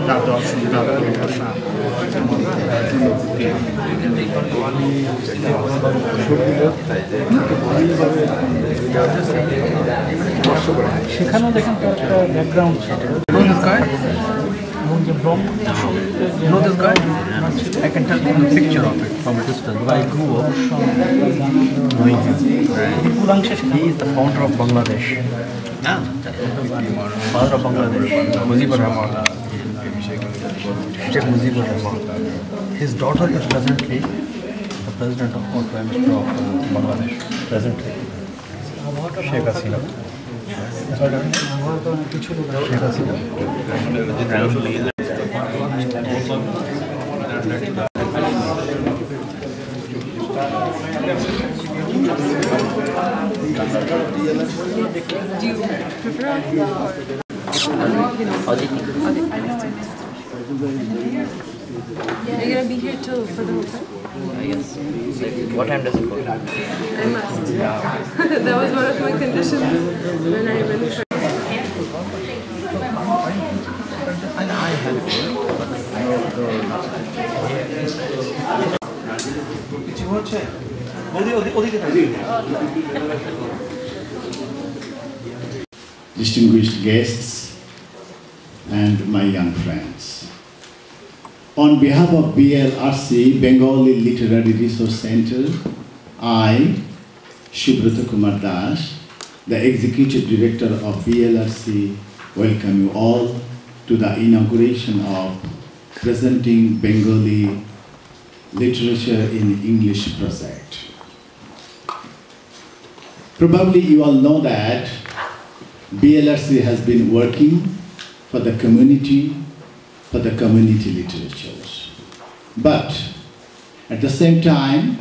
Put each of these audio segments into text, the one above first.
তার দর্শন তার ভাষা সেখানেও দেখেন তার একটা background You know this guy? I can tell you the picture of it from a distance. But I grew up knowing him. He is the founder of Bangladesh. Father of Bangladesh. Mujibur Rahman. Sheikh Mujibur Rahman. His daughter is presently the president of Prime Minister of Bangladesh. Presently. Sheikh Hasina. Sheikh Hasina. Do you prefer Are you gonna be here till for the whole time? Yes. What time does it go? I must. That was one of my conditions when I really tried. And I have distinguished guests and my young friends. On behalf of BLRC, Bengali Literary Resource Center, I, Subrata Kumar Das, the Executive Director of BLRC, welcome you all to the inauguration of Presenting Bengali Literature in English project. Probably you all know that BLRC has been working for the community literatures. But at the same time,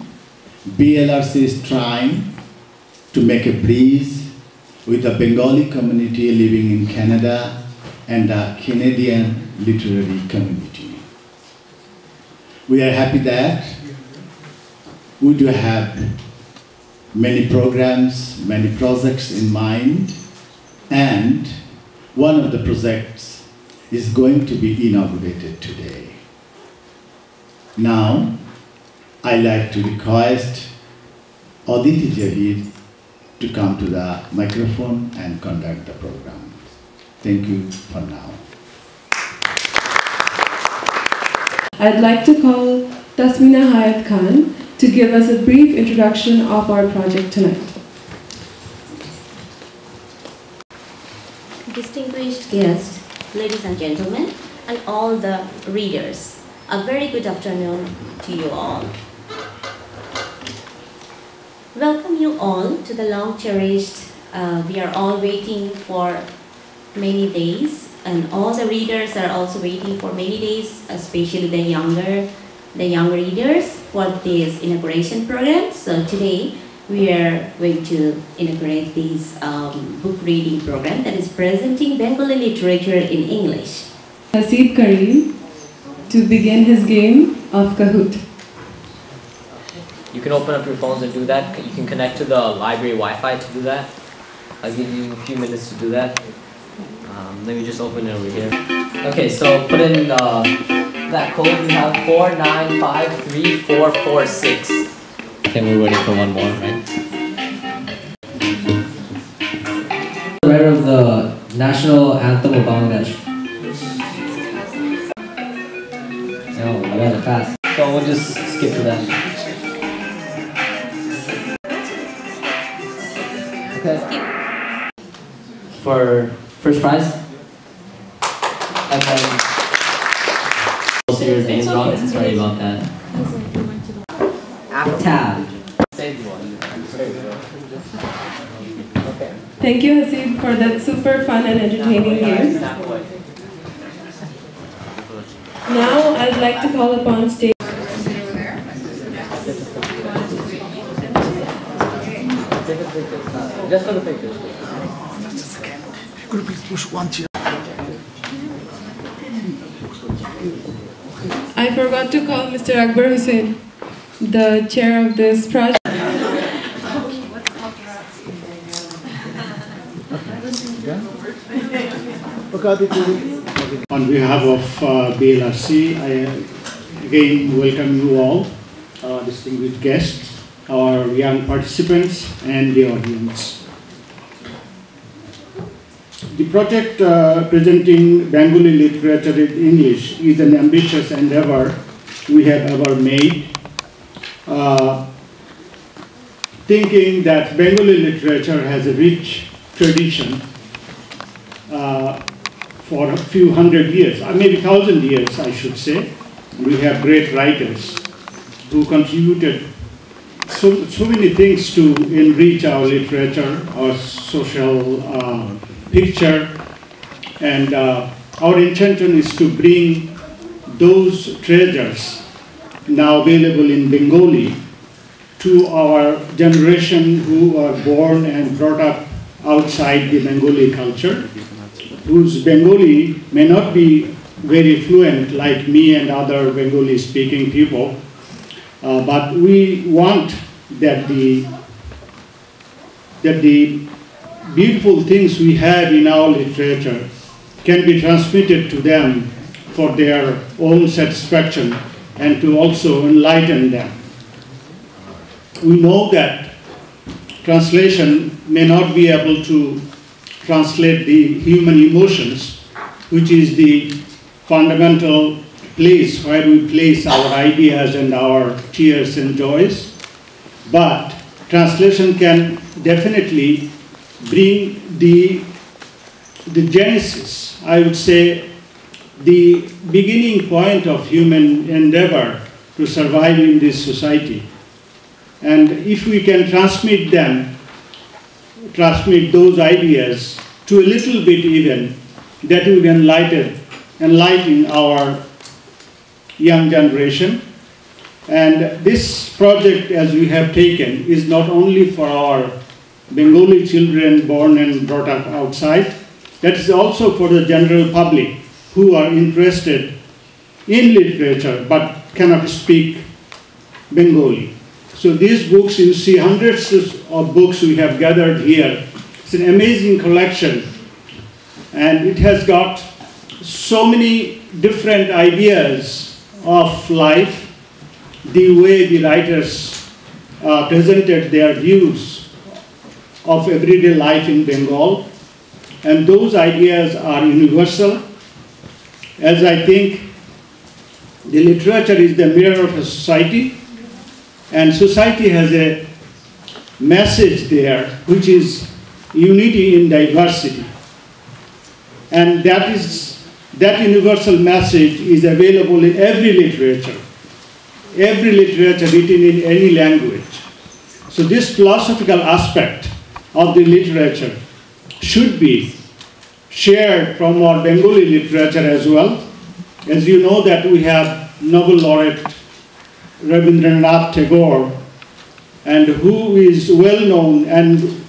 BLRC is trying to make a breeze with the Bengali community living in Canada and the Canadian literary community. We are happy that we do have many programs, many projects in mind, and one of the projects is going to be inaugurated today. Now, I like to request Aditi Javid to come to the microphone and conduct the program. Thank you for now. I'd like to call Tasmina Hayat Khan to give us a brief introduction of our project tonight. Distinguished guests, ladies and gentlemen, and all the readers, a very good afternoon to you all. Welcome you all to the long-cherished, we are all waiting for many days, and all the readers are also waiting for many days, especially the young readers for this inauguration program. So today we are going to inaugurate this book reading program that is presenting Bengali literature in English. Haseeb Karim to begin his game of Kahoot. You can open up your phones and do that. You can connect to the library Wi-Fi to do that. I'll give you a few minutes to do that. Let me just open it over here. Okay, so put in that code. We have 4953446. I think we're ready for one more, right? The writer of the national anthem of Bangladesh. No, I got it fast. So we'll just skip to that. Okay. For first prize. And then we'll see your names wrong. Sorry about that. Tab. Thank you, Haseeb, for that super fun and entertaining game. Now, I'd like to call upon stage. Just for the pictures. Could you please push one chair? I forgot to call Mr. Akbar Hussain, the chair of this project. Okay. On behalf of BLRC, I again welcome you all, distinguished guests, our young participants and the audience. The project presenting Bengali literature in English is an ambitious endeavor we have ever made. Thinking that Bengali literature has a rich tradition for a few hundred years, or maybe 1,000 years, I should say. We have great writers who contributed so many things to enrich our literature, our social picture, and our intention is to bring those treasures now available in Bengali to our generation who are born and brought up outside the Bengali culture, whose Bengali may not be very fluent like me and other Bengali speaking people, but we want that the beautiful things we have in our literature can be transmitted to them for their own satisfaction and to also enlighten them. We know that translation may not be able to translate the human emotions, which is the fundamental place where we place our ideas and our tears and joys. But translation can definitely bring the genesis, I would say, the beginning point of human endeavor to survive in this society. And if we can transmit those ideas to a little bit even, that will enlighten our young generation. And this project, as we have taken, is not only for our Bengali children born and brought up outside, that is also for the general public who are interested in literature but cannot speak Bengali. So these books, you see hundreds of books we have gathered here. It's an amazing collection, and it has got so many different ideas of life, the way the writers presented their views of everyday life in Bengal, and those ideas are universal, as I think the literature is the mirror of a society, and society has a message there, which is unity in diversity. And that universal message is available in every literature written in any language. So this philosophical aspect of the literature should be shared from our Bengali literature as well. As you know that we have Nobel laureate Rabindranath Tagore, and who is well known and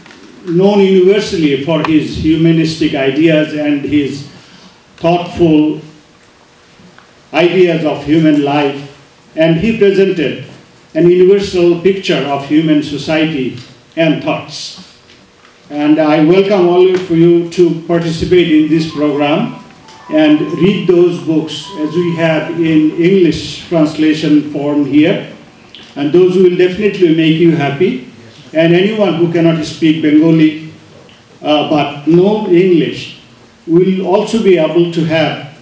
known universally for his humanistic ideas and his thoughtful ideas of human life, and he presented an universal picture of human society and thoughts. And I welcome all of you to participate in this program and read those books as we have in English translation form here. And those will definitely make you happy. And anyone who cannot speak Bengali but know English will also be able to have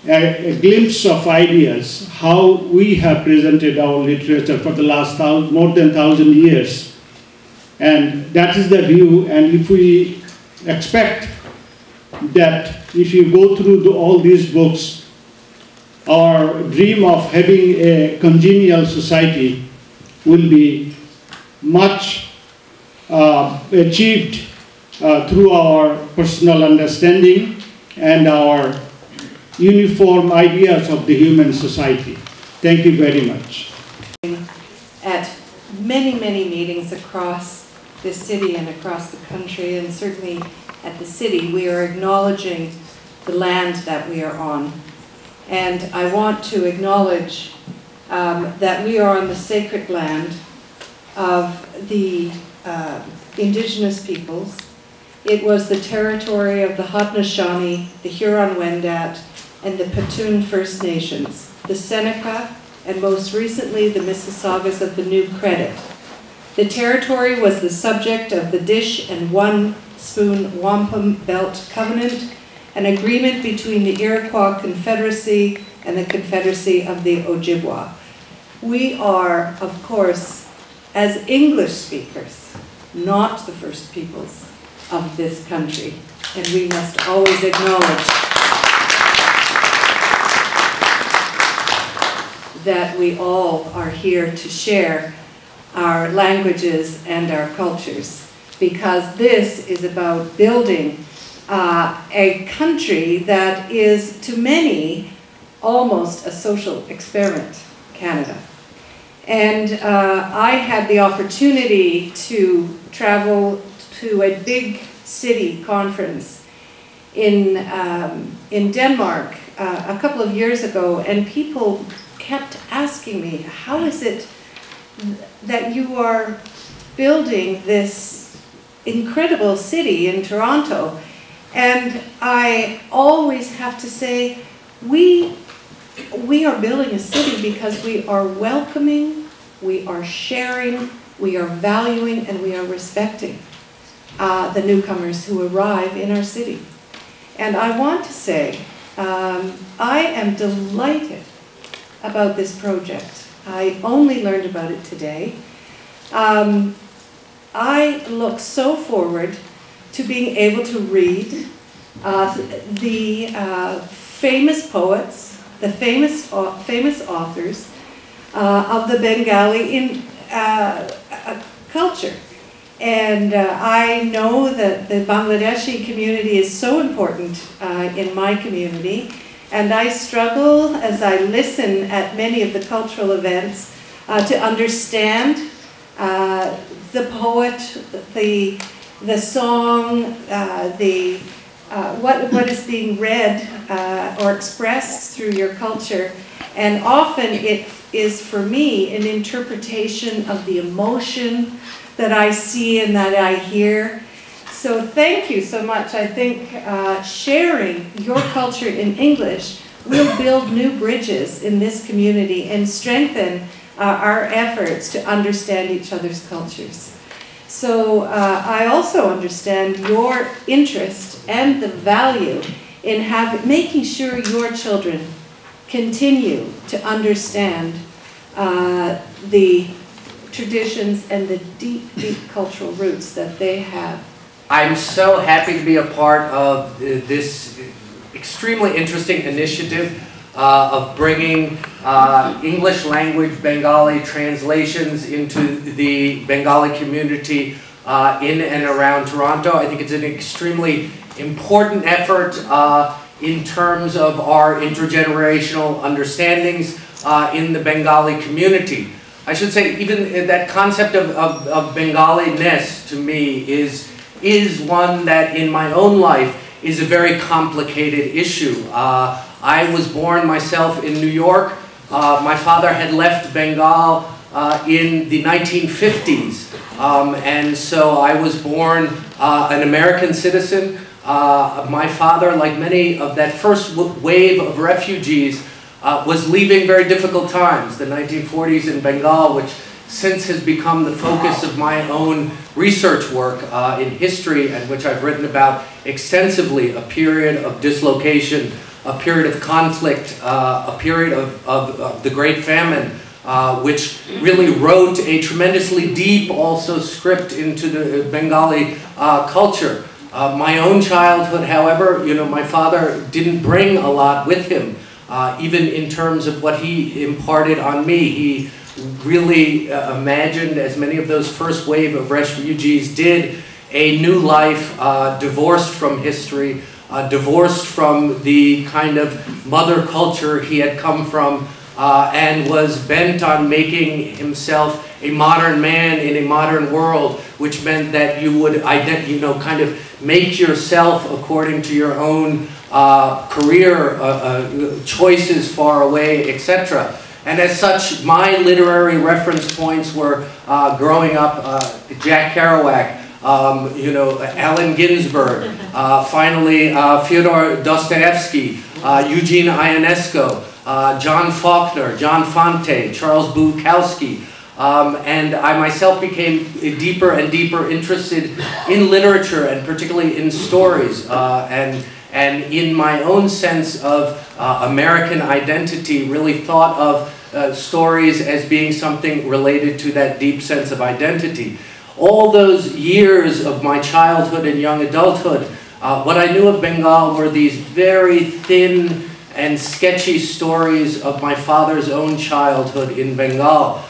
a glimpse of ideas how we have presented our literature for the last more than 1,000 years. And that is the view, and if we expect that if you go through all these books, our dream of having a congenial society will be much achieved through our personal understanding and our uniform ideas of the human society. Thank you very much. At many, many meetings across this city and across the country, and certainly at the city, we are acknowledging the land that we are on. And I want to acknowledge that we are on the sacred land of the indigenous peoples. It was the territory of the Haudenosaunee, the Huron-Wendat, and the Petun First Nations, the Seneca, and most recently the Mississaugas of the New Credit. The territory was the subject of the Dish and One Spoon Wampum Belt Covenant, an agreement between the Iroquois Confederacy and the Confederacy of the Ojibwa. We are, of course, as English speakers, not the first peoples of this country, and we must always acknowledge that we all are here to share our languages and our cultures, because this is about building a country that is, to many, almost a social experiment, Canada. And I had the opportunity to travel to a big city conference in Denmark a couple of years ago, and people kept asking me, how is it that you are building this incredible city in Toronto? And I always have to say, we are building a city because we are welcoming, we are sharing, we are valuing, and we are respecting the newcomers who arrive in our city. And I want to say, I am delighted about this project. I only learned about it today. I look so forward to being able to read the famous poets, the famous authors of the Bengali culture. And I know that the Bangladeshi community is so important in my community, and I struggle as I listen at many of the cultural events to understand the poet, the song, what is being read or expressed through your culture. And often it is, for me, an interpretation of the emotion that I see and that I hear. So thank you so much. I think sharing your culture in English will build new bridges in this community and strengthen our efforts to understand each other's cultures. So I also understand your interest and the value in making sure your children continue to understand the traditions and the deep, deep cultural roots that they have. I'm so happy to be a part of this extremely interesting initiative of bringing English language Bengali translations into the Bengali community in and around Toronto. I think it's an extremely important effort in terms of our intergenerational understandings in the Bengali community. I should say, even that concept of Bengali-ness to me is one that in my own life is a very complicated issue. I was born myself in New York. My father had left Bengal in the 1950s. And so I was born an American citizen. My father, like many of that first wave of refugees, was leaving very difficult times, the 1940s in Bengal, which since has become the focus of my own research work in history, and which I've written about extensively, a period of dislocation, a period of conflict, a period of the Great Famine, which really wrote a tremendously deep also script into the Bengali culture. My own childhood, however, my father didn't bring a lot with him. Even in terms of what he imparted on me, he really imagined, as many of those first wave of refugees did, a new life divorced from history, divorced from the kind of mother culture he had come from, and was bent on making himself a modern man in a modern world, which meant that you would kind of make yourself according to your own career choices far away, etc. And as such, my literary reference points were, growing up, Jack Kerouac, Allen Ginsberg, finally Fyodor Dostoevsky, Eugene Ionesco, John Faulkner, John Fante, Charles Bukowski. And I myself became deeper and deeper interested in literature and particularly in stories and in my own sense of American identity, really thought of stories as being something related to that deep sense of identity. All those years of my childhood and young adulthood, what I knew of Bengal were these very thin and sketchy stories of my father's own childhood in Bengal,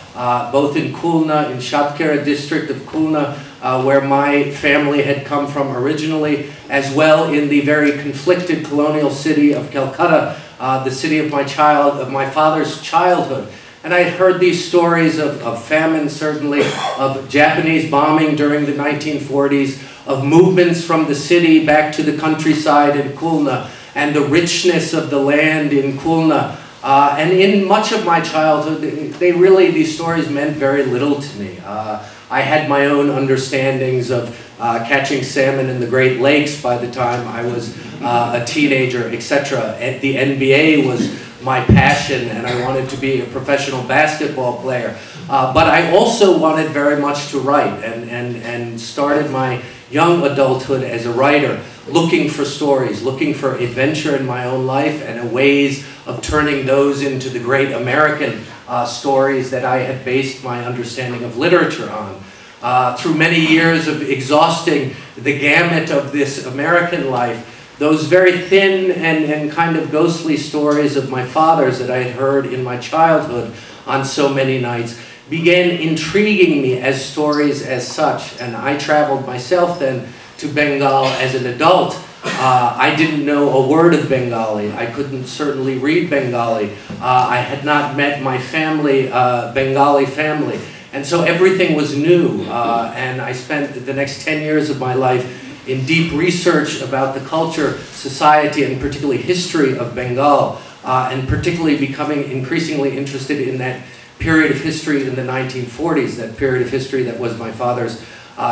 both in Khulna, in Shatkhera district of Khulna, where my family had come from originally, as well in the very conflicted colonial city of Calcutta, the city of my father's childhood. And I had heard these stories of famine, certainly, of Japanese bombing during the 1940s, of movements from the city back to the countryside in Khulna, and the richness of the land in Khulna. And in much of my childhood, these stories meant very little to me. I had my own understandings of catching salmon in the Great Lakes by the time I was a teenager, etc. The NBA was my passion, and I wanted to be a professional basketball player. But I also wanted very much to write, and started my young adulthood as a writer, looking for stories, looking for adventure in my own life, and ways of turning those into the great American stories that I had based my understanding of literature on. Through many years of exhausting the gamut of this American life, those very thin and kind of ghostly stories of my father's that I had heard in my childhood on so many nights began intriguing me as stories as such. And I traveled myself then to Bengal as an adult. I didn't know a word of Bengali. I couldn't certainly read Bengali. I had not met my family, Bengali family. And so everything was new. And I spent the next 10 years of my life in deep research about the culture, society, and particularly history of Bengal, and particularly becoming increasingly interested in that period of history in the 1940s, that period of history that was my father's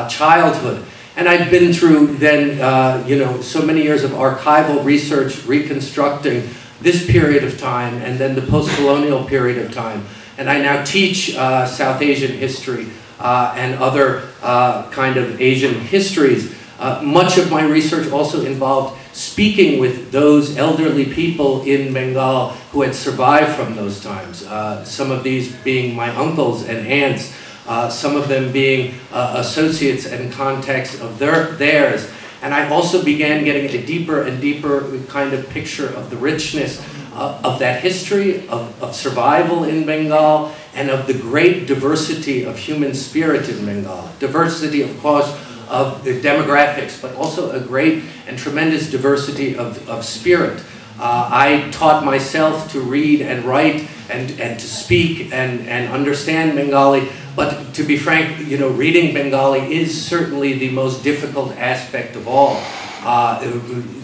childhood. And I've been through then, so many years of archival research, reconstructing this period of time, and then the post-colonial period of time. And I now teach South Asian history and other kind of Asian histories. Much of my research also involved speaking with those elderly people in Bengal who had survived from those times. Some of these being my uncles and aunts, some of them being associates and contacts of theirs. And I also began getting a deeper and deeper kind of picture of the richness of that history, of survival in Bengal, and of the great diversity of human spirit in Bengal. Diversity, of course, of the demographics, but also a great and tremendous diversity of spirit. I taught myself to read and write and to speak and understand Bengali, but to be frank, reading Bengali is certainly the most difficult aspect of all.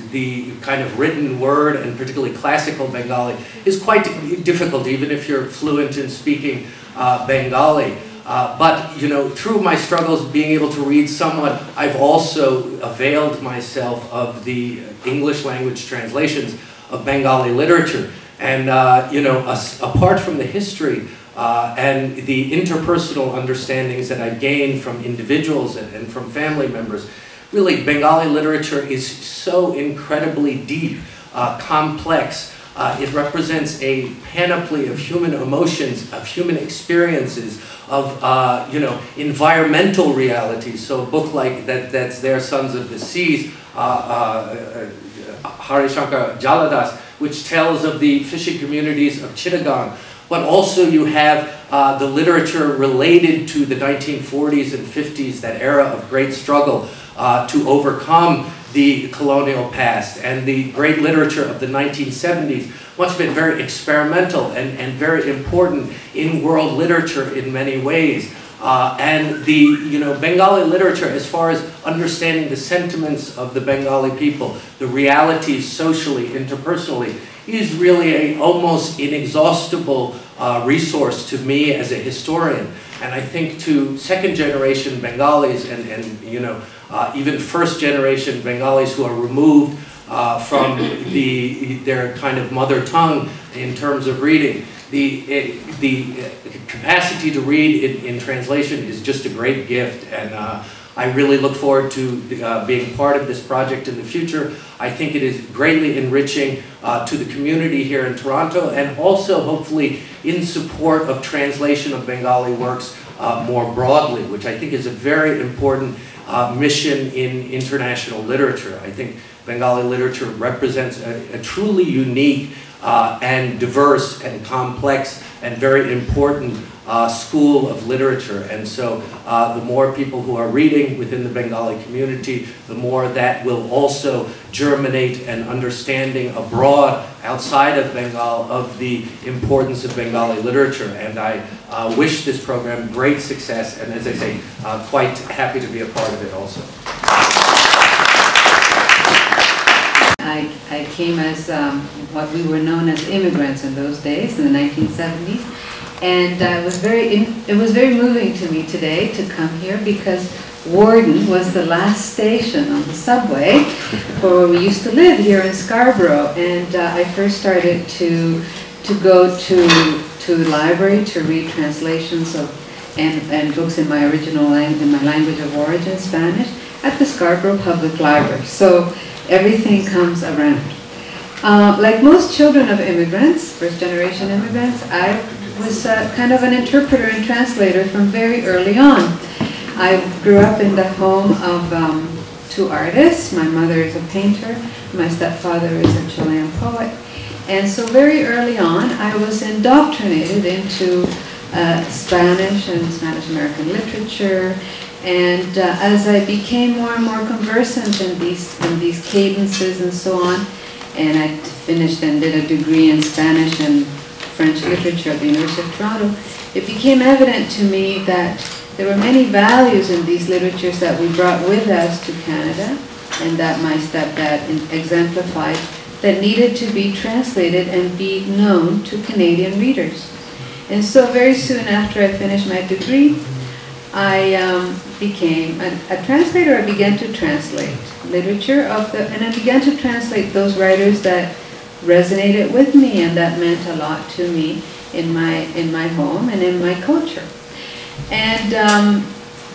The kind of written word, and particularly classical Bengali, is quite difficult, even if you're fluent in speaking Bengali. But through my struggles being able to read somewhat, I've also availed myself of the English language translations of Bengali literature. And apart from the history and the interpersonal understandings that I gained from individuals and from family members, really Bengali literature is so incredibly deep, complex. It represents a panoply of human emotions, of human experiences, of environmental realities. So a book like that's there, Sons of the Seas, Harishankar Jaladas, which tells of the fishing communities of Chittagong. But also you have the literature related to the 1940s and 50s, that era of great struggle to overcome the colonial past, and the great literature of the 1970s, much of it very experimental and very important in world literature in many ways. And the Bengali literature, as far as understanding the sentiments of the Bengali people, the realities socially, interpersonally, is really an almost inexhaustible resource to me as a historian. And I think to second generation Bengalis and even first-generation Bengalis who are removed from their kind of mother tongue in terms of reading. The capacity to read in translation is just a great gift, and I really look forward to being part of this project in the future. I think it is greatly enriching to the community here in Toronto, and also hopefully in support of translation of Bengali works more broadly, which I think is a very important mission in international literature. I think Bengali literature represents a truly unique and diverse and complex and very important school of literature. And so the more people who are reading within the Bengali community, the more that will also germinate an understanding abroad, outside of Bengal, of the importance of Bengali literature. And I wish this program great success, and as I say, quite happy to be a part of it also. I came as what we were known as immigrants in those days, in the 1970s, and it was very moving to me today to come here, because Warden was the last station on the subway for where we used to live here in Scarborough, and I first started to go to the library to read translations of and books in my original language, in my language of origin, Spanish, at the Scarborough Public Library. So everything comes around. Like most children of immigrants, first-generation immigrants, I was kind of an interpreter and translator from very early on. I grew up in the home of two artists. My mother is a painter. My stepfather is a Chilean poet. And so very early on, I was indoctrinated into Spanish and Spanish-American literature. And as I became more and more conversant in these cadences and so on, and I finished and did a degree in Spanish and French literature at the University of Toronto, it became evident to me that there were many values in these literatures that we brought with us to Canada, and that my stepdad exemplified, that needed to be translated and be known to Canadian readers. And so very soon after I finished my degree, I became a translator. I began to translate literature and I began to translate those writers that resonated with me and that meant a lot to me in my home and in my culture. And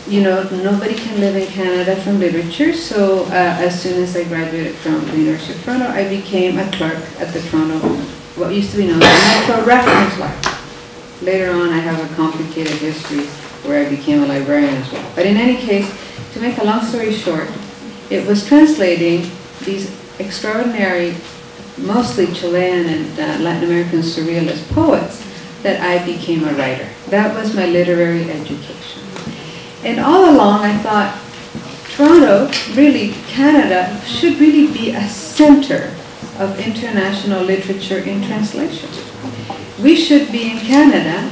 you know, nobody can live in Canada from literature, so as soon as I graduated from the University of Toronto, I became a clerk at the Toronto, what used to be known as the Reference Library. Later on, I have a complicated history where I became a librarian as well. But in any case, to make a long story short, it was translating these extraordinary, mostly Chilean and Latin American surrealist poets that I became a writer. That was my literary education. And all along I thought, Toronto, really, Canada, should really be a center of international literature in translation. We should be in Canada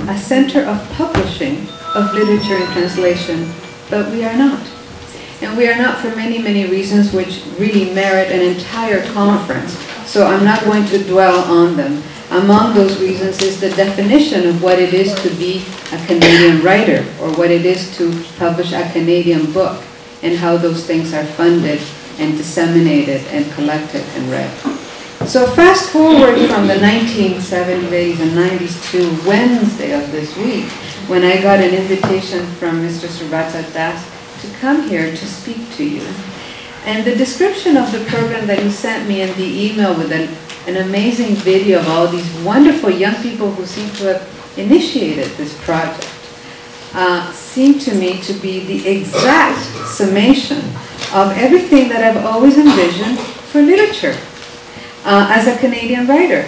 a center of publishing of literature in translation, but we are not. And we are not for many, many reasons which really merit an entire conference. So I'm not going to dwell on them. Among those reasons is the definition of what it is to be a Canadian writer, or what it is to publish a Canadian book, and how those things are funded and disseminated and collected and read. So fast forward from the 1970s, 80s, and 90s to Wednesday of this week, when I got an invitation from Mr. Surbata Das to come here to speak to you. And the description of the program that he sent me in the email with an amazing video of all these wonderful young people who seem to have initiated this project seemed to me to be the exact summation of everything that I've always envisioned for literature as a Canadian writer.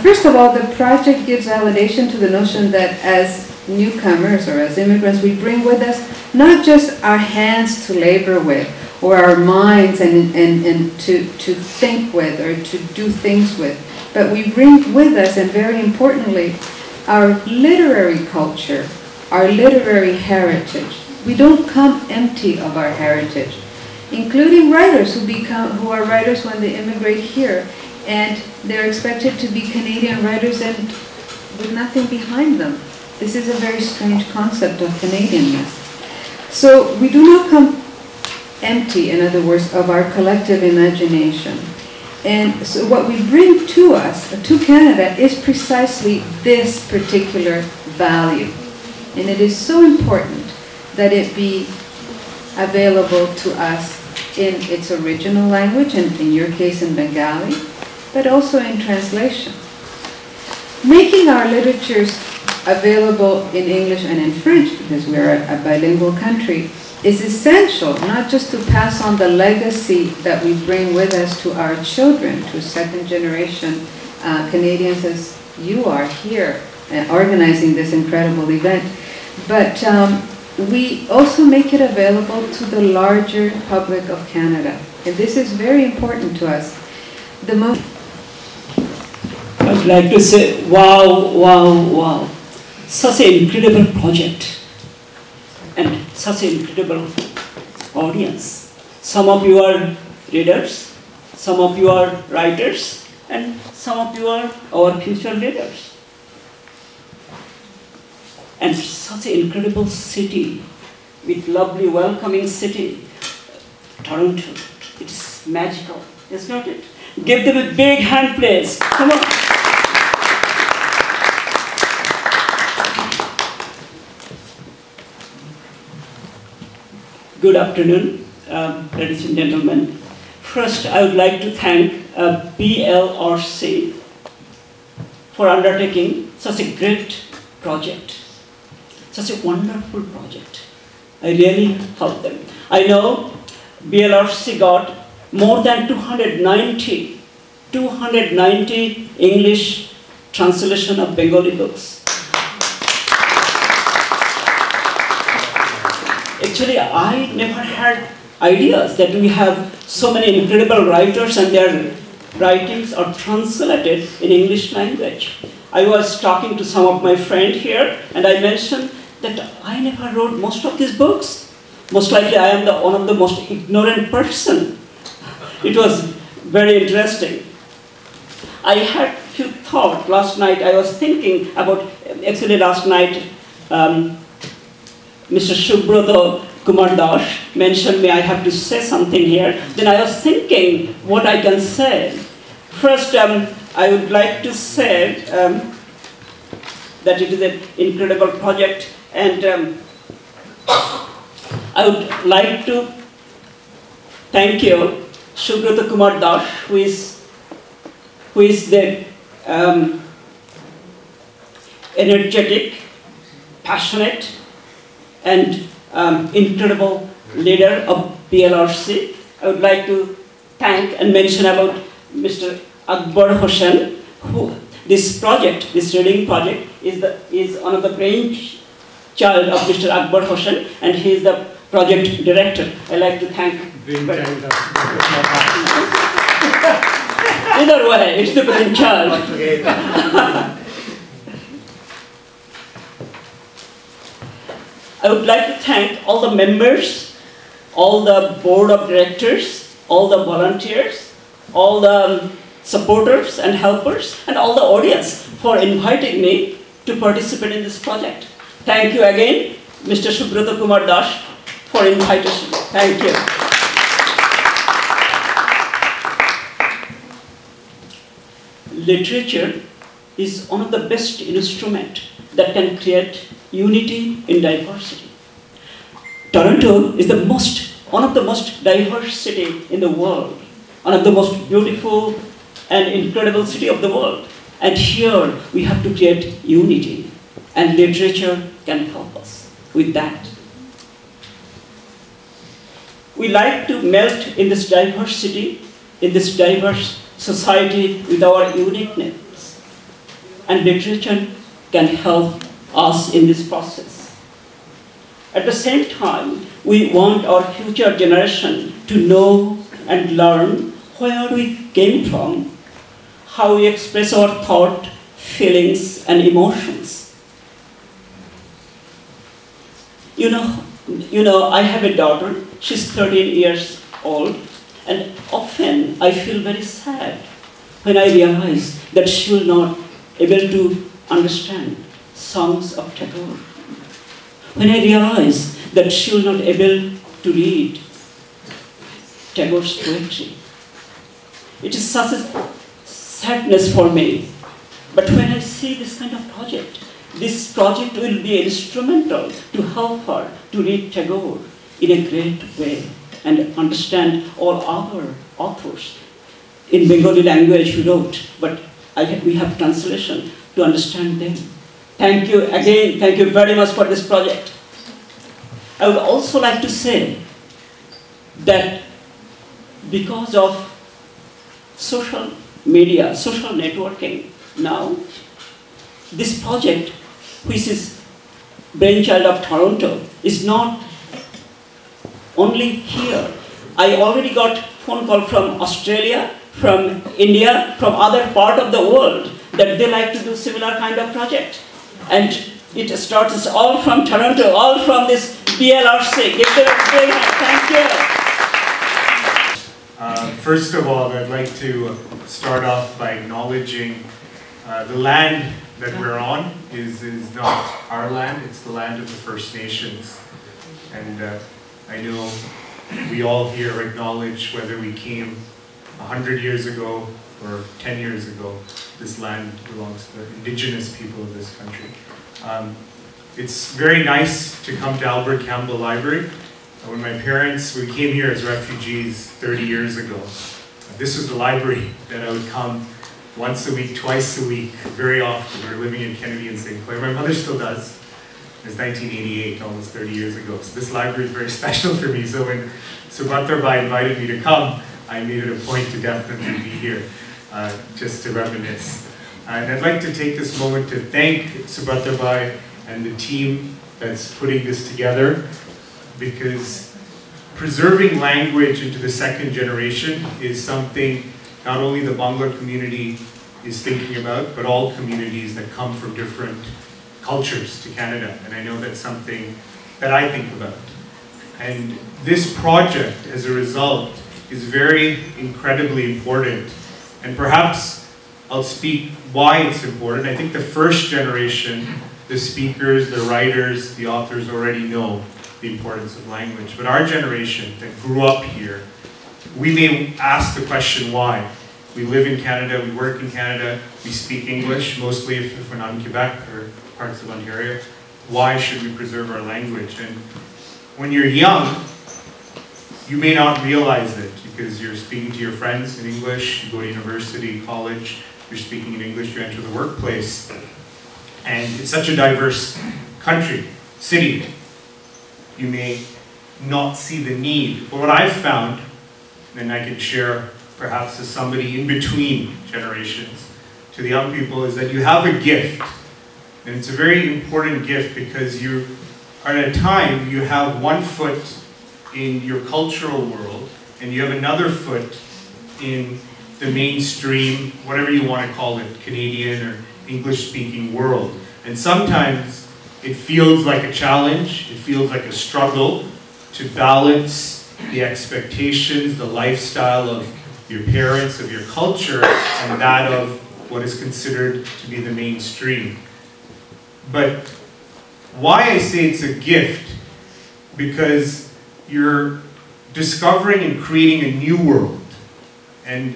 First of all, the project gives validation to the notion that as newcomers or as immigrants, we bring with us not just our hands to labor with, or our minds and to think with or to do things with, but we bring with us, and very importantly, our literary culture, our literary heritage. We don't come empty of our heritage, including writers who are writers when they immigrate here, and they're expected to be Canadian writers and with nothing behind them. This is a very strange concept of Canadianness. So we do not come empty, in other words, of our collective imagination. And so what we bring to us, to Canada, is precisely this particular value. And it is so important that it be available to us in its original language, and in your case in Bengali, but also in translation. Making our literatures available in English and in French, because we're a bilingual country, is essential, not just to pass on the legacy that we bring with us to our children, to second generation Canadians as you are here organizing this incredible event, but we also make it available to the larger public of Canada. And this is very important to us. I'd like to say, wow, wow, wow. Such an incredible project and such an incredible audience. Some of you are readers, some of you are writers, and some of you are our future leaders. And such an incredible city, with lovely welcoming city, Toronto. It's magical, is not it? Give them a big hand, please. Come on. Good afternoon, ladies and gentlemen. First, I would like to thank BLRC for undertaking such a great project, such a wonderful project. I really helped them. I know BLRC got more than 290 English translation of Bengali books. Actually, I never had ideas that we have so many incredible writers and their writings are translated in English language. I was talking to some of my friends here and I mentioned that I never wrote most of these books. Most likely I am one of the most ignorant person. It was very interesting. I had few thoughts last night. I was thinking about, actually last night, Mr. Subroto Kumar Das mentioned me, I have to say something here. Then I was thinking what I can say. First, I would like to say that it is an incredible project, and I would like to thank you, Subroto Kumar Das, who is the energetic, passionate, and incredible leader of BLRC. I would like to thank and mention about Mr. Akbar Hossain, who this project, this reading project, is one of the brainchild of Mr. Akbar Hossain, and he is the project director. I like to thank. Either way, it's the brainchild. I would like to thank all the members, all the board of directors, all the volunteers, all the supporters and helpers, and all the audience for inviting me to participate in this project. Thank you again, Mr. Subroto Kumar Das, for inviting me. Thank you. Literature is one of the best instruments that can create unity in diversity. Toronto is one of the most diverse cities in the world, one of the most beautiful and incredible city of the world. And here we have to create unity, and literature can help us with that. We like to melt in this diverse city, in this diverse society with our uniqueness, and literature can help us in this process. At the same time, we want our future generation to know and learn where we came from, how we express our thought, feelings, and emotions. You know, I have a daughter. She's 13 years old, and often I feel very sad when I realize that she will not be able to understand songs of Tagore. When I realize that she will not be able to read Tagore's poetry. It is such a sadness for me. But when I see this kind of project, this project will be instrumental to help her to read Tagore in a great way and understand all other authors. In Bengali language we wrote, but we have translation to understand them. Thank you again, thank you very much for this project. I would also like to say that because of social media, social networking now, this project, which is brainchild of Toronto, is not only here. I already got phone call from Australia, from India, from other part of the world that they like to do similar kind of project. And it starts all from Toronto, all from this BLRC. Give them a big hand. Thank you. First of all, I'd like to start off by acknowledging the land that we're on is not our land, it's the land of the First Nations. And I know we all here acknowledge whether we came 100 years ago or 10 years ago, this land belongs to the indigenous people of this country. It's very nice to come to Albert Campbell Library. When my parents, we came here as refugees 30 years ago, this was the library that I would come once a week, twice a week, very often. We were living in Kennedy and St. Clair. My mother still does. It's 1988, almost 30 years ago. So this library is very special for me. So when Subhadra Bhai invited me to come, I made it a point to definitely be here, just to reminisce. And I'd like to take this moment to thank Subhadra Bhai and the team that's putting this together, because preserving language into the second generation is something not only the Bangla community is thinking about, but all communities that come from different cultures to Canada. And I know that's something that I think about. And this project, as a result, is very incredibly important. And perhaps I'll speak why it's important. I think the first generation, the speakers, the writers, the authors already know the importance of language. But our generation that grew up here, we may ask the question why. We live in Canada, we work in Canada, we speak English, mostly if we're not in Quebec or parts of Ontario. Why should we preserve our language? And when you're young, you may not realize it because you're speaking to your friends in English, you go to university, college, you're speaking in English, you enter the workplace. And it's such a diverse country, city. You may not see the need. But what I've found, and I can share perhaps as somebody in between generations to the young people, is that you have a gift. And it's a very important gift because you are at a time you have one foot in your cultural world and you have another foot in the mainstream, whatever you want to call it, Canadian or English-speaking world. And sometimes it feels like a challenge, it feels like a struggle to balance the expectations, the lifestyle of your parents, of your culture, and that of what is considered to be the mainstream. But why I say it's a gift, because you're discovering and creating a new world. And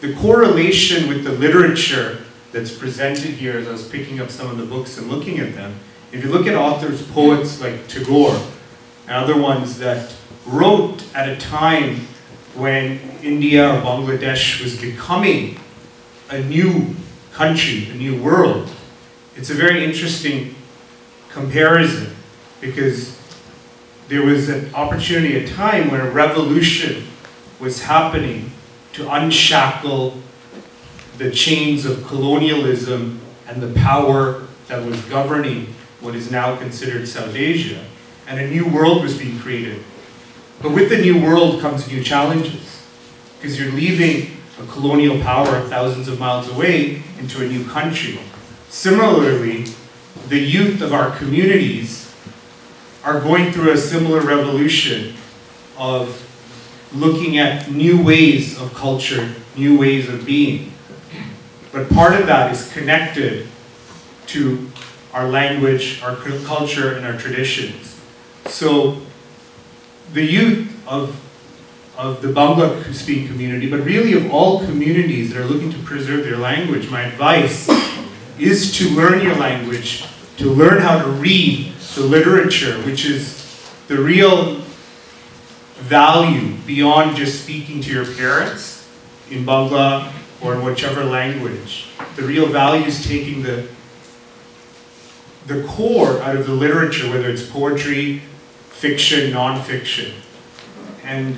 the correlation with the literature that's presented here, as I was picking up some of the books and looking at them, if you look at authors, poets like Tagore, and other ones that wrote at a time when India or Bangladesh was becoming a new country, a new world, it's a very interesting comparison because there was an opportunity, a time when a revolution was happening to unshackle the chains of colonialism and the power that was governing what is now considered South Asia. And a new world was being created. But with the new world comes new challenges, because you're leaving a colonial power thousands of miles away into a new country. Similarly, the youth of our communities are going through a similar revolution of looking at new ways of culture, new ways of being. But part of that is connected to our language, our culture, and our traditions. So the youth of of the Bangla-speaking community, but really of all communities that are looking to preserve their language, my advice is to learn your language, to learn how to read the literature, which is the real value beyond just speaking to your parents in Bangla or in whichever language. The real value is taking the core out of the literature, whether it's poetry, fiction, non-fiction. And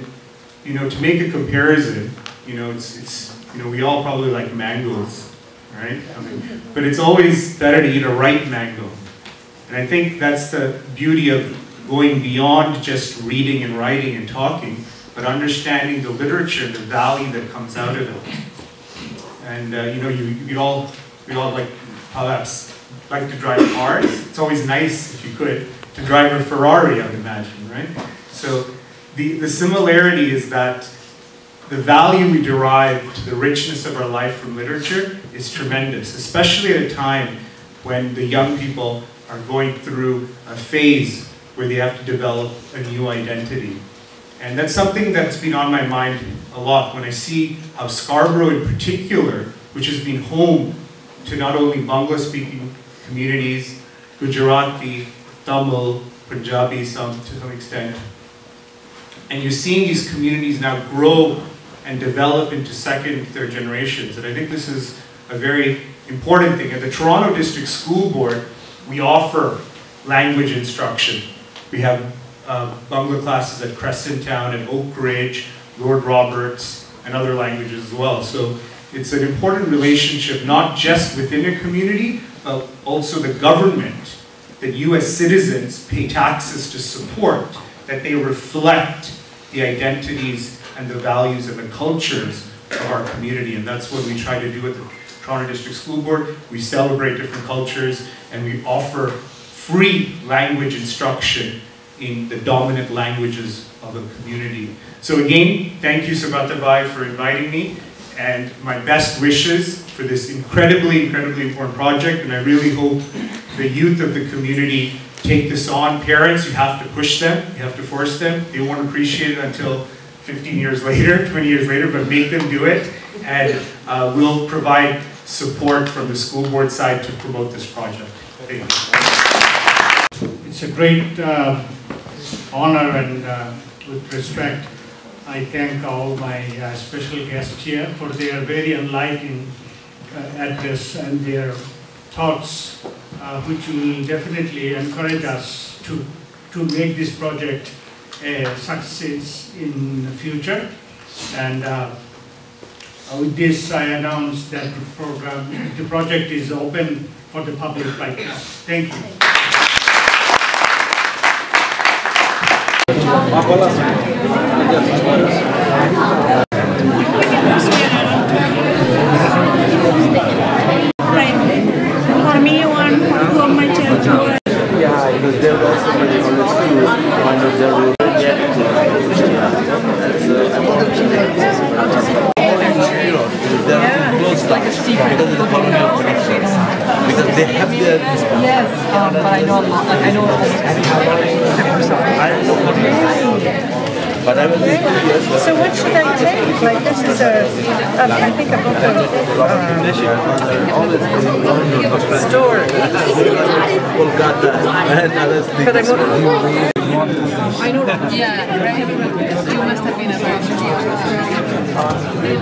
you know, to make a comparison, you know, it's you know, we all probably like mangoes, right? I mean, but it's always better to eat a ripe mango. And I think that's the beauty of going beyond just reading and writing and talking, but understanding the literature, the value that comes out of it. And you know, we all like perhaps like to drive cars. It's always nice, if you could, to drive a Ferrari, I would imagine, right? So the similarity is that the value we derive to the richness of our life from literature is tremendous, especially at a time when the young people are going through a phase where they have to develop a new identity. And that's something that's been on my mind a lot when I see how Scarborough in particular, which has been home to not only Bangla-speaking communities, Gujarati, Tamil, Punjabi, to some extent, and you're seeing these communities now grow and develop into second, third generations. And I think this is a very important thing. At the Toronto District School Board, we offer language instruction. We have Bangla classes at Crescent Town and Oak Ridge, Lord Roberts, and other languages as well. So it's an important relationship, not just within a community, but also the government that you as citizens pay taxes to support, that they reflect the identities and the values and the cultures of our community. And that's what we try to do at the Toronto District School Board. We celebrate different cultures and we offer free language instruction in the dominant languages of a community. So again, thank you Sabatabai for inviting me, and my best wishes for this incredibly, incredibly important project. And I really hope the youth of the community take this on. Parents, you have to push them, you have to force them. They won't appreciate it until 15 years later, 20 years later, but make them do it. And we'll provide support from the school board side to promote this project. Thank you. It's a great honor, and with respect, I thank all my special guests here for their very enlightening address and their thoughts, which will definitely encourage us to make this project a success in the future. And with this, I announce that the project is open for the public right now. Thank you. For me, one from my childhood. Yeah, because they're also very honest to find out their real they're close, like a secret because it's colonial connections. Because they have their Yes, but I know a lot. Like, I know but I was So what should I take? Like this is I think a book of stories. But I want I know. Yeah, right. You must have been about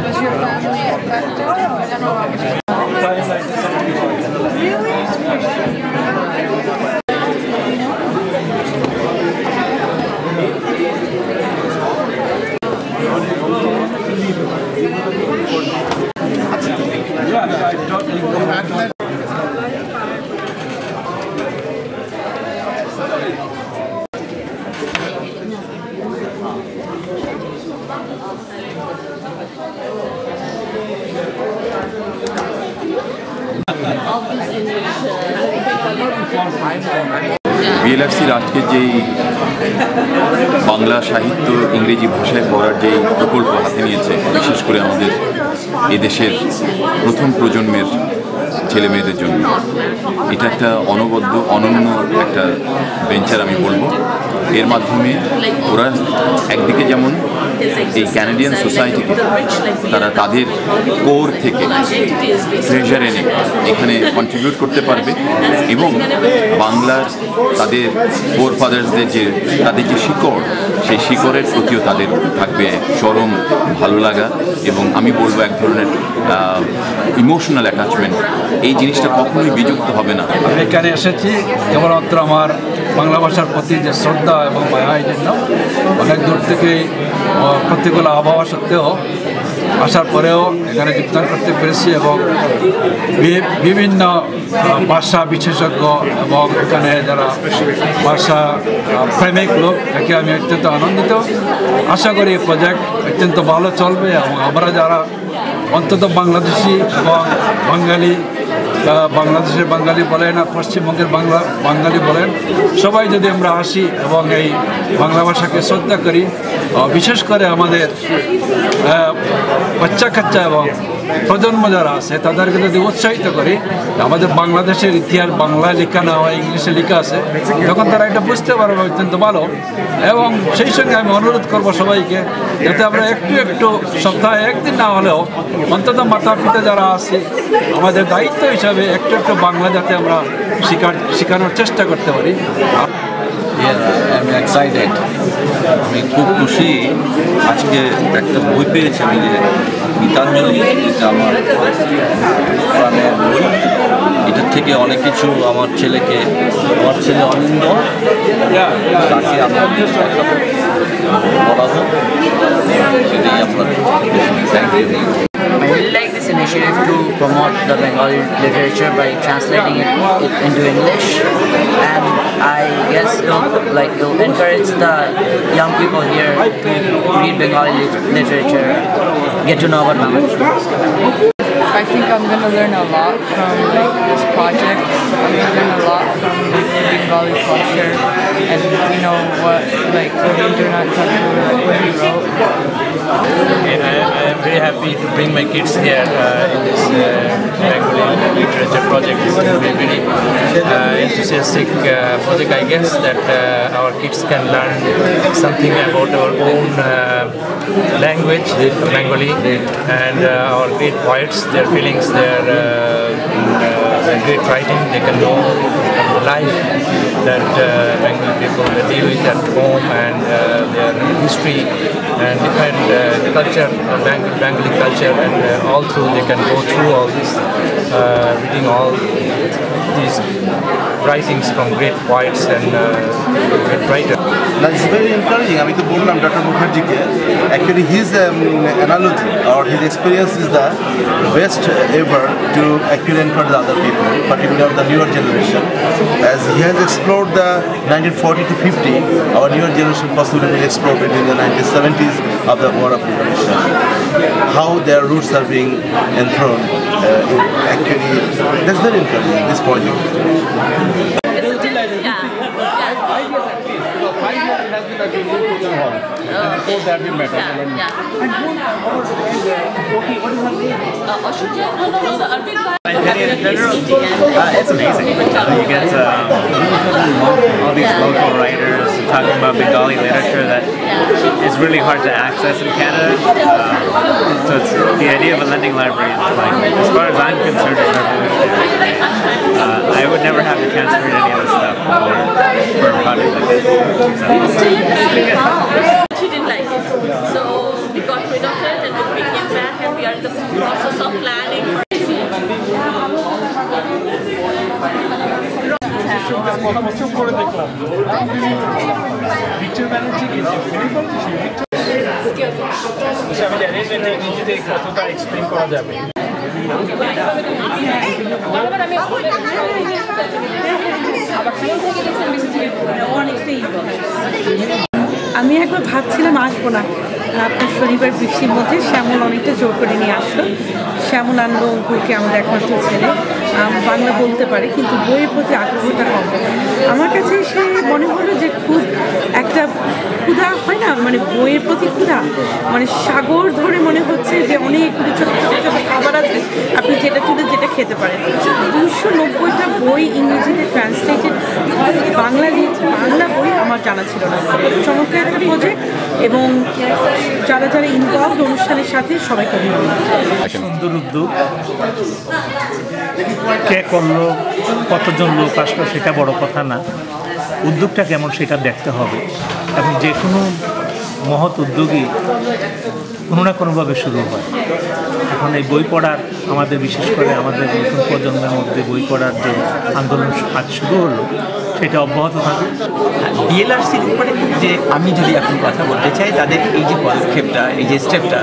Was your family affected? BLRC আজকে যেই বাংলা সাহিত্য ইংরেজি ভাষায় পড়ার যেই প্রকল্প হাতে নিয়েছে, বিশেষ করে আমাদের এদেশের প্রথম প্রজন্মের ছেলেমেয়েদের জন্য, এটা একটা অনবদ্য অনন্য একটা ভেঞ্চার আমি বলবো। এর মাধ্যমে ওরা একদিকে যেমন এই ক্যানাডিয়ান সোসাইটিকে তারা তাদের কোর থেকে ট্রেজার এনে এখানে কন্ট্রিবিউট করতে পারবে এবং বাংলার তাদের ফোর ফাদার্সদের তাদের যে শিকড় সেই শিকড়ের প্রতিও তাদের থাকবে চরম ভালো লাগা এবং আমি বলবো এক ধরনের ইমোশনাল অ্যাটাচমেন্ট। এই জিনিসটা কখনোই বিযুক্ত হবে না। আমি এখানে এসেছি কেবলমাত্র আমার বাংলা ভাষার প্রতি যে শ্রদ্ধা এবং মায়া এই জন্য অনেক দূর থেকে প্রতিকূল আবহাওয়া সত্ত্বেও আসার পরেও এখানে যোগদান করতে পেরেছি এবং বিভিন্ন ভাষা বিশেষজ্ঞ এবং এখানে যারা ভাষা প্রেমিক লোক দেখে আমি অত্যন্ত আনন্দিত। আশা করি এই প্রজেক্ট অত্যন্ত ভালো চলবে এবং আমরা যারা অন্তত বাংলাদেশি এবং বাঙালি, বাংলাদেশের বাঙালি বলেন আর পশ্চিমবঙ্গের বাঙালি বলেন, সবাই যদি আমরা আসি এবং এই বাংলা ভাষাকে শ্রদ্ধা করি, বিশেষ করে আমাদের বাচ্চা কাচ্চা এবং প্রজন্ম যারা আছে তাদেরকে যদি উৎসাহিত করি আমাদের বাংলাদেশের ইতিহাস বাংলায় লেখা না হয় ইংলিশে লেখা আছে, তখন তারা এটা বুঝতে পারবে অত্যন্ত ভালো। এবং সেই সঙ্গে আমি অনুরোধ করবো সবাইকে যাতে আমরা একটু একটু সপ্তাহে একদিন না হলেও অন্তত মাতা পিতা যারা আছে আমাদের দায়িত্ব হিসাবে একটু একটু বাংলা যাতে আমরা শেখানোর চেষ্টা করতে পারি। আমি এক্সাইটেড, আমি খুব খুশি। আজকে একটা বই পেয়েছি আমি যে গীতাঞ্জলি, যেটা আমার প্রাণের বই। এটার থেকে অনেক কিছু আমার ছেলে অনিন্দ তাকে আমার পড়াবো, সেটাই আমরা thank you. I really like this initiative to promote the Bengali literature by translating it into English, and I guess it'll encourage the young people here to read Bengali literature, get to know about Bangladesh. I think I'm going to learn a lot from this project. I'm going to learn a lot from Bengali culture and what Rabindranath Tagore what he wrote. I am very happy to bring my kids here in this Bengali literature project. It's a very enthusiastic project, I guess, that our kids can learn something about our own language, Bengali, and our great poets, their feelings, their great writing. They can know the life that Bengali people deal with at home and their history and different culture, Bengali culture, and all through they can go through all this, reading all these writings from great poets and great writers. Now it's very encouraging. I mean, to Dr. Mukherjee, actually his analogy or his experience is the best ever to actually encourage the other people, particularly the newer generation. As he has explored the 1940 to 50, our newer generation possibly will explore between the 1970s of the war of liberation. How their roots are being enthroned. Actually, that's very encouraging, this project. Before that we met. It's amazing. You get all these local writers talking about Bengali literature that is really hard to access in Canada. So it's the idea of a lending library is, like, as far as I'm concerned, is revolutionary. I would never have the chance to read any of this stuff for a project like this. She didn't like it, so we got rid of it and we came back and we are in the process of planning. আমি একবার ভাবছিলাম আসবো না, আপনার শনিবার বৃষ্টির মধ্যে শ্যামল অনেকটা জোর করে নিয়ে আসলো। শ্যামলানন্দ অঙ্কুরকে আমাদের একমাত্র ছেলে, বাংলা বলতে পারে কিন্তু বইয়ের প্রতি আগ্রহটা কম। আমার কাছে সে মনে হলো যে খুব একটা ক্ষুধা হয় না, মানে বইয়ের প্রতি ক্ষুধা, মানে সাগর ধরে মনে হচ্ছে যে অনেকগুলো ছোটো ছোটো ছোটো খাবার আছে, আপনি যেটা তুলে যেটা খেতে পারেন। 290টা বই ইংরেজিতে ট্রান্সলেটেড বাংলা বই আমার জানা ছিল না। চমৎকার একটা প্রজেক্ট এবং যারা যারা ইনভলভ অনুষ্ঠানের সাথে সবাইকে সুন্দর উদ্যোগ। কে করলো, কতজন লোক আসলো সেটা বড় কথা না, উদ্যোগটা কেমন সেটা দেখতে হবে। এবং যে কোনো মহৎ উদ্যোগই কোনো না কোনোভাবে শুরু হয়। এখন এই বই পড়ার আমাদের বিশেষ করে আমাদের নতুন প্রজন্মের মধ্যে বই পড়ার যে আন্দোলন আজ শুরু হলো সেটা অব্যাহত থাকবে। BLRCর উপরে যে আমি যদি এখন কথা বলতে চাই, তাদের এই যে পদক্ষেপটা, এই যে স্টেপটা,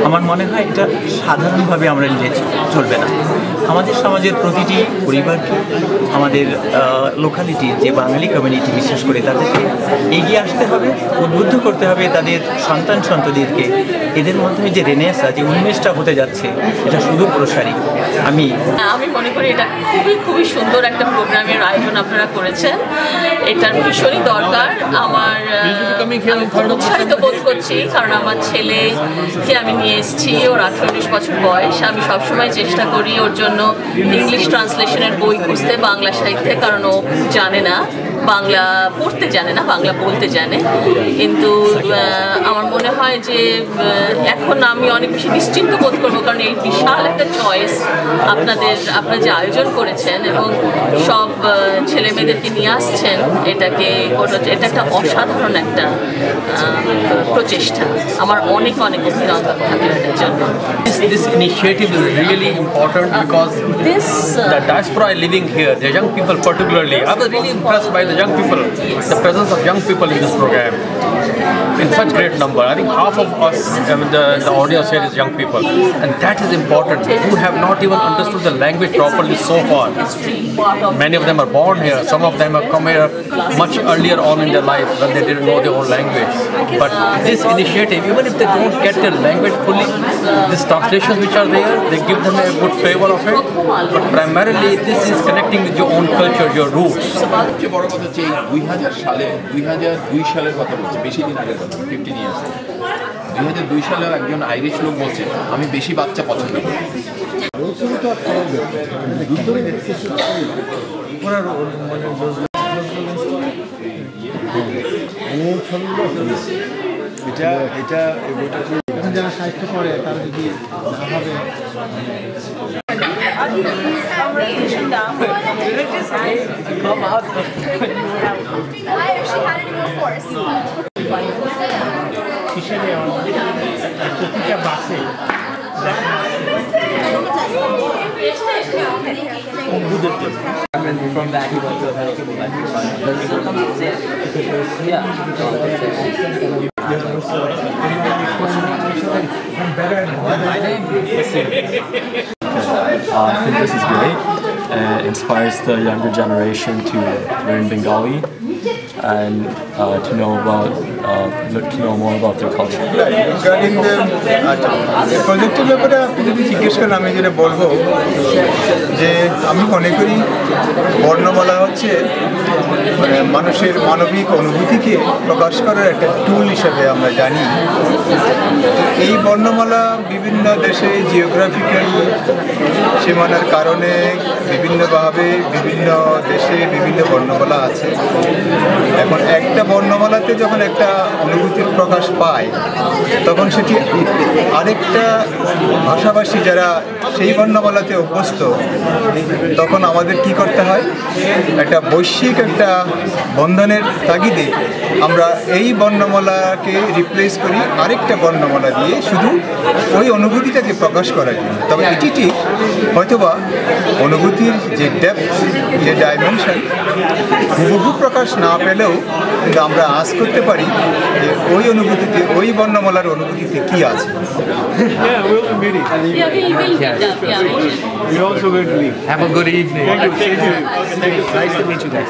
আমার মনে হয় এটা সাধারণভাবে আমরা নিলে চলবে না। আমাদের সমাজের প্রতিটি পরিবারকে, আমাদের লোকালিটির যে বাঙালি কমিউনিটি বিশেষ করে তাদেরকে এগিয়ে আসতে হবে, উদ্বুদ্ধ করতে হবে তাদের সন্তান সন্ততিদেরকে। এদের মাধ্যমে যে রেনেসাঁ, যে উন্মেষটা হতে যাচ্ছে, এটা সুদূর প্রসারী। আমি মনে করি এটা খুবই সুন্দর একটা প্রোগ্রামের আয়োজন আপনারা করেছেন। এটার ভীষণই দরকার। আমি উৎসাহিত বোধ করছি, কারণ আমার ছেলেকে আমি নিয়ে এসেছি, ওর 18-19 বছর বয়স। আমি সবসময় চেষ্টা করি ওর জন্য ইংলিশ ট্রান্সলেশনের বই খুঁজতে বাংলা সাহিত্যে, কারণ ও জানে না বাংলা পড়তে, জানে না বাংলা বলতে জানে। কিন্তু আমার মনে হয় যে এখন আমি অনেক বেশি নিশ্চিন্ত বোধ করবো, কারণ এই বিশাল একটা চয়েস আপনারা যে আয়োজন করেছেন এবং সব ছেলে মেয়েদেরকে নিয়ে আসছেন, এটা একটা অসাধারণ একটা প্রচেষ্টা। আমার অনেক অভিনন্দন থাকবে এটার জন্য। This initiative is really important because the diaspora living here, the young people particularly, I was really impressed by the young people, the presence of young people in this program in such great number. I think half of us, the audience here is young people, and that is important, who have not even understood the language properly so far. Many of them are born here, some of them have come here much earlier on in their life when they didn't know their own language. But this initiative, even if they don't get their language fully, these translations which are there, they give them a good flavor of it. But primarily this is connecting with your own culture, your roots. সবচেয়ে বড় কথা হচ্ছে 2002 সালের কথা বলছি, বেশি দিন আগের কথা, 15 years। 2002 সালে একজন আইরিশ লোক বলছে, আমি বেশি বাচ্চা পছন্দ করি। যারা সাহিত্য পড়ে তারা যদি ভাবে প্রতিটা বাসে From that he went to a medical Does it still come to say? Yeah. I think this is great. It inspires the younger generation to learn Bengali and to know more about their culture. Regarding the প্রজেক্টের ব্যাপারে আপনি যদি জিজ্ঞেস করেন, আমি যেটা বলবো যে আমি মনে করি বর্ণমালা হচ্ছে মানুষের মানবিক অনুভূতিকে প্রকাশ করার একটা টুল হিসেবে আমরা জানি। এই বর্ণমালা বিভিন্ন দেশে জিওগ্রাফিক্যাল সীমানার কারণে বিভিন্নভাবে বিভিন্ন দেশে বিভিন্ন বর্ণমালা আছে। এখন একটা বর্ণমালাতে যখন একটা অনুভূতির প্রকাশ পায়, তখন সেটি আরেকটা ভাষাভাষী যারা সেই বর্ণমালাতে অভ্যস্ত, তখন আমাদের কি করতে হয়, একটা বৈশ্বিক একটা বন্ধনের তাগিদে আমরা এই বর্ণমালাকে রিপ্লেস করি আরেকটা বর্ণমালা দিয়ে, শুধু ওই অনুভূতিটাকে প্রকাশ করার জন্য। তবে এটি ঠিক হয়তোবা অনুভূতির যে ডেপথ, যে ডাইমেনশন হুবহু প্রকাশ না পেলেও কিন্তু আমরা আশ করতে পারি যে ওই অনুভূতিতে, ওই বর্ণমালার অনুভূতিতে কি আছে। Yeah, We're also going to leave. Have a good evening. Thank you. Nice to meet you guys.